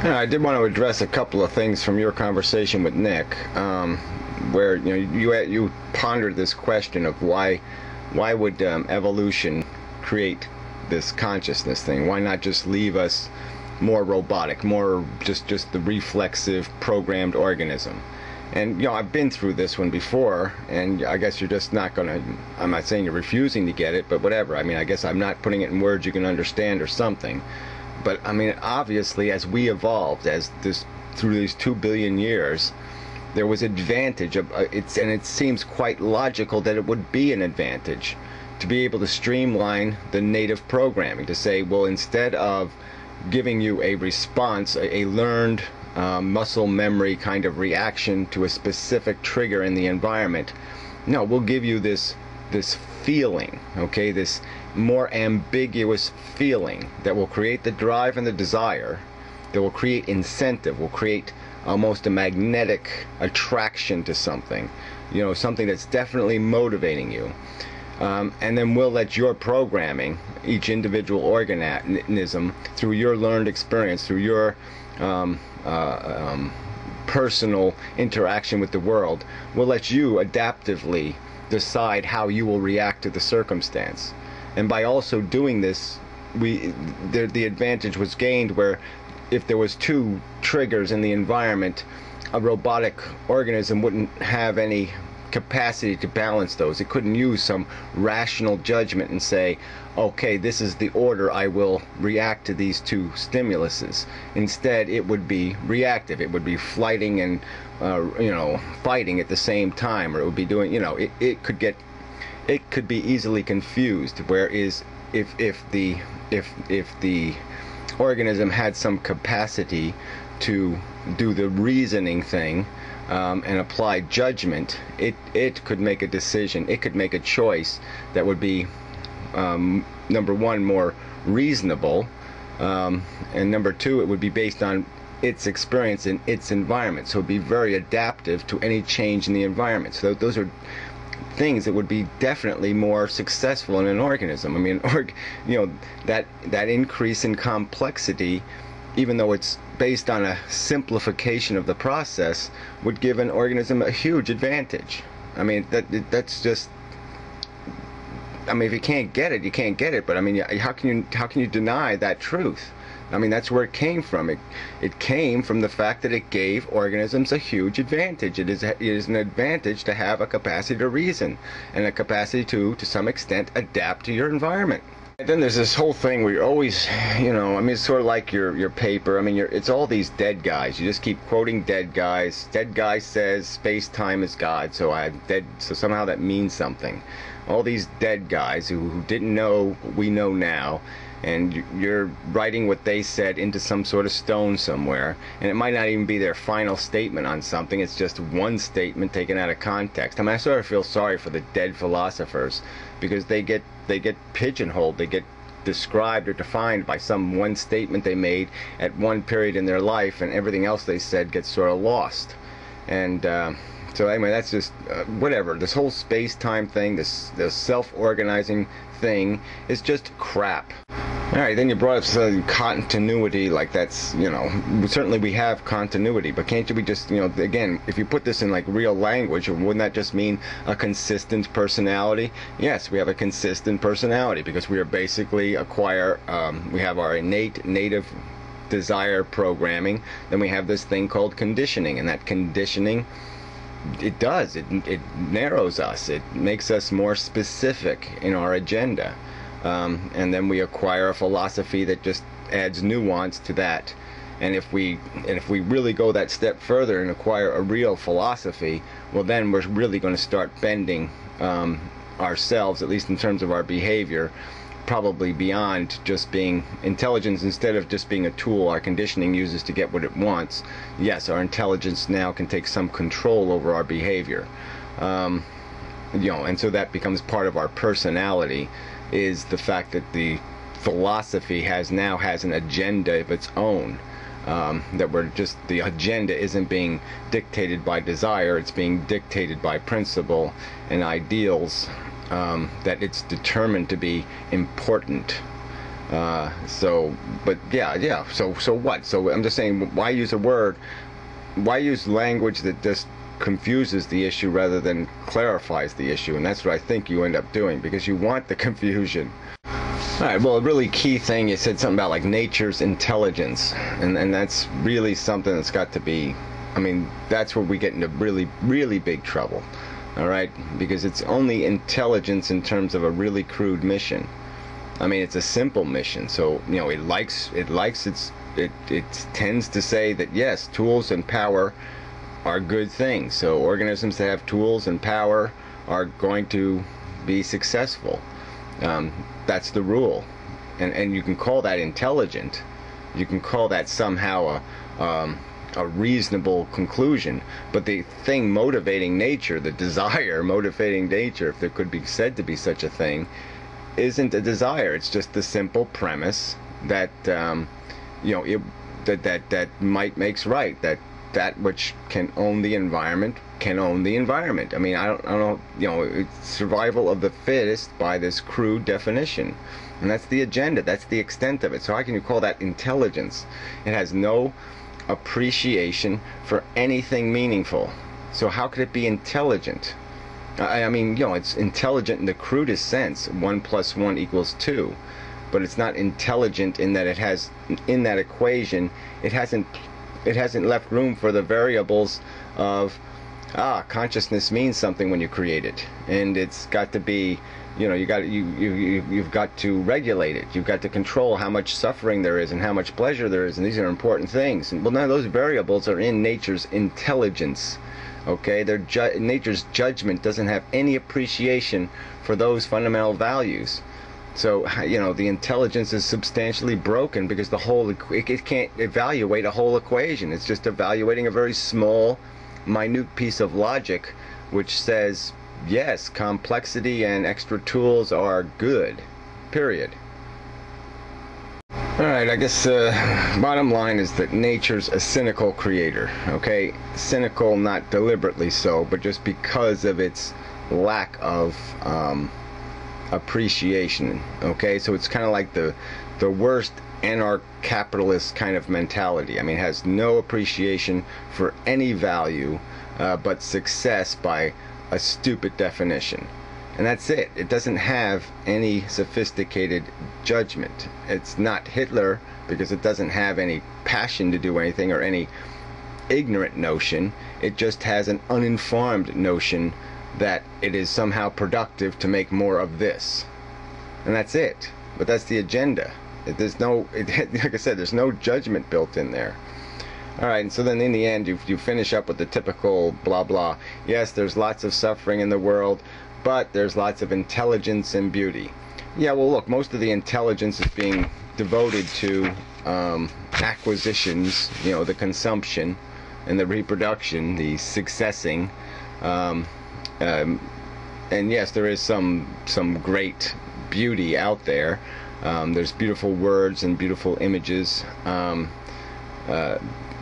I did want to address a couple of things from your conversation with Nick, where you pondered this question of why would evolution create this consciousness thing? Why not just leave us more robotic, more just the reflexive programmed organism? And I've been through this one before, and I guess you're just not gonna. I'm not saying you're refusing to get it, but whatever. I mean, I guess I'm not putting it in words you can understand or something. But I mean, obviously, as we evolved, through these 2 billion years, there was advantage of and it seems quite logical that it would be an advantage to be able to streamline the native programming, to say, well, instead of giving you a response, a learned muscle memory kind of reaction to a specific trigger in the environment, no, we'll give you this feeling, okay, this more ambiguous feeling that will create the drive and the desire, that will create incentive, will create almost a magnetic attraction to something, something that's definitely motivating you. And then we'll let your programming, each individual organism, through your learned experience, through your personal interaction with the world, we'll let you adaptively decide how you will react to the circumstance. And by also doing this, the advantage was gained where if there was two triggers in the environment, a robotic organism wouldn't have any capacity to balance those. It couldn't use some rational judgment and say, okay, this is the order I will react to these two stimuluses. Instead, it would be reactive. It would be flighting and fighting at the same time, or it would be doing, it could be easily confused. Whereas if the organism had some capacity to do the reasoning thing, and apply judgment, it could make a decision, it could make a choice that would be, number one, more reasonable, and number two, it would be based on its experience in its environment. So it would be very adaptive to any change in the environment. So those are things that would be definitely more successful in an organism. I mean, that increase in complexity, even though it's based on a simplification of the process, would give an organism a huge advantage. I mean, that's just, I mean, if you can't get it, you can't get it. But I mean, how can you deny that truth? I mean, that's where it came from. It came from the fact that it gave organisms a huge advantage. It is an advantage to have a capacity to reason and a capacity to some extent, adapt to your environment. And then there's this whole thing where you're always, I mean, it's sort of like your paper. I mean, it's all these dead guys. You just keep quoting dead guys. Dead guy says space-time is God, so somehow that means something. All these dead guys who didn't know what we know now, and you're writing what they said into some sort of stone somewhere, and it might not even be their final statement on something. It's just one statement taken out of context. I mean, I sort of feel sorry for the dead philosophers, because they get pigeonholed, they get described or defined by some one statement they made at one period in their life, and everything else they said gets sort of lost. And so anyway, that's just whatever. This whole space-time thing, this self-organizing thing, is just crap. All right, then you brought up some continuity, like that's, certainly we have continuity, but can't we just, again, if you put this in like real language, wouldn't that just mean a consistent personality? Yes, we have a consistent personality because we are basically we have our innate native desire programming, then we have this thing called conditioning, and that conditioning, it narrows us, it makes us more specific in our agenda. And then we acquire a philosophy that just adds nuance to that. And if we really go that step further and acquire a real philosophy, well, then we're really going to start bending ourselves, at least in terms of our behavior, probably beyond just being intelligence. Instead of just being a tool our conditioning uses to get what it wants, yes, our intelligence now can take some control over our behavior. And so that becomes part of our personality, is the fact that the philosophy has an agenda of its own, that the agenda isn't being dictated by desire, it's being dictated by principle and ideals that it's determined to be important. But yeah. So what? So I'm just saying, why use a word? Why use language that just confuses the issue rather than clarifies the issue? And that's what I think you end up doing, because you want the confusion. All right, well, a really key thing, you said something about like nature's intelligence, and that's really something that's got to be, I mean, that's where we get into really, really big trouble. All right, because it's only intelligence in terms of a really crude mission. I mean, it's a simple mission, so you know, it tends to say that yes, tools and power are good things. So organisms that have tools and power are going to be successful. That's the rule, and you can call that intelligent. You can call that somehow a reasonable conclusion. But the thing motivating nature, the desire motivating nature, if there could be said to be such a thing, isn't a desire. It's just the simple premise that you know, that might makes right. That which can own the environment can own the environment. I mean, I don't know, you know, it's survival of the fittest by this crude definition, and that's the agenda. That's the extent of it. So how can you call that intelligence? It has no appreciation for anything meaningful. So how could it be intelligent? I mean, you know, it's intelligent in the crudest sense. 1 + 1 = 2, but it's not intelligent in that it has, in that equation, it hasn't left room for the variables of consciousness means something when you create it, and it's got to be, you know, you've got to regulate it. You've got to control how much suffering there is and how much pleasure there is, and these are important things. And well, none of those variables are in nature's intelligence. Okay, nature's judgment doesn't have any appreciation for those fundamental values. So, you know, the intelligence is substantially broken because the whole, it can't evaluate a whole equation. It's just evaluating a very small, minute piece of logic which says, yes, complexity and extra tools are good, period. Alright, I guess bottom line is that nature's a cynical creator, okay? Cynical, not deliberately so, but just because of its lack of appreciation, okay? So it's kind of like the worst anarch-capitalist kind of mentality. I mean, it has no appreciation for any value but success by a stupid definition. And that's it. It doesn't have any sophisticated judgment. It's not Hitler because it doesn't have any passion to do anything or any ignorant notion. It just has an uninformed notion that it is somehow productive to make more of this. And that's it. But that's the agenda. There's no, like I said, there's no judgment built in there. Alright, and so then in the end you finish up with the typical blah blah. Yes, there's lots of suffering in the world, but there's lots of intelligence and beauty. Yeah, well look, most of the intelligence is being devoted to acquisitions, you know, the consumption and the reproduction, the successing. And yes, there is some great beauty out there. There's beautiful words and beautiful images.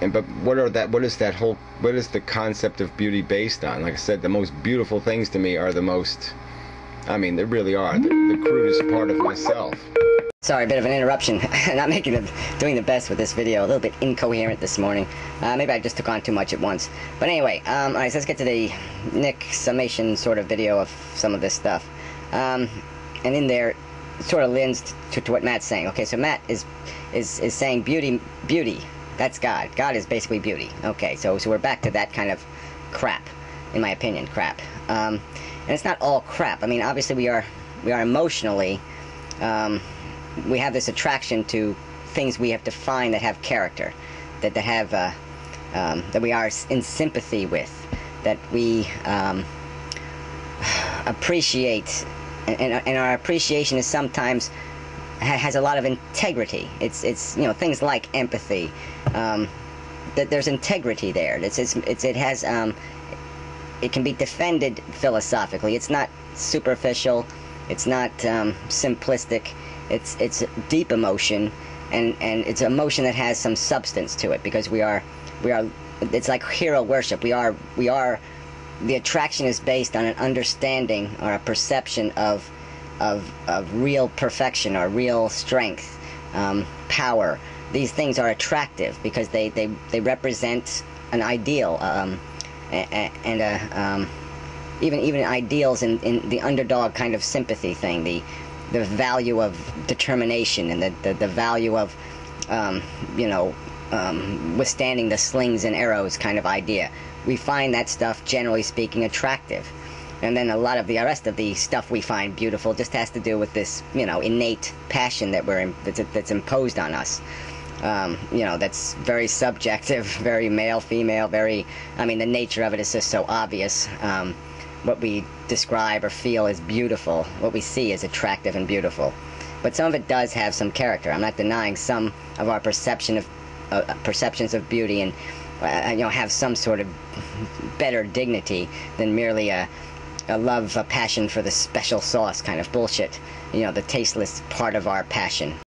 But what is the concept of beauty based on? Like I said, the most beautiful things to me are the most, I mean, they really are the crudest part of myself. Sorry, a bit of an interruption. Not doing the best with this video. A little bit incoherent this morning. Maybe I just took on too much at once. But anyway, alright, so let's get to the Nick summation sort of video of some of this stuff. And in there, it sort of lends to what Matt's saying. Okay, so Matt is saying beauty. That's God. God is basically beauty. Okay, so we're back to that kind of crap, in my opinion, crap. And it's not all crap. I mean, obviously we are emotionally, we have this attraction to things we have to find that have character, that we are in sympathy with, that we appreciate, and our appreciation is sometimes has a lot of integrity. It's you know, things like empathy. That there's integrity there. It can be defended philosophically. It's not superficial. It's not simplistic. It's deep emotion, and it's emotion that has some substance to it, because we are. It's like hero worship. We are. The attraction is based on an understanding or a perception of real perfection or real strength, power. These things are attractive because they represent an ideal, and even ideals in the underdog kind of sympathy thing, the value of determination, and the value of withstanding the slings and arrows kind of idea. We find that stuff, generally speaking, attractive. And then a lot of the rest of the stuff we find beautiful just has to do with this, innate passion that's imposed on us. That's very subjective, very male, female, the nature of it is just so obvious. What we describe or feel as beautiful, what we see is attractive and beautiful. But some of it does have some character. I'm not denying some of our perceptions of beauty and have some sort of better dignity than merely a love, a passion for the special sauce kind of bullshit. The tasteless part of our passion.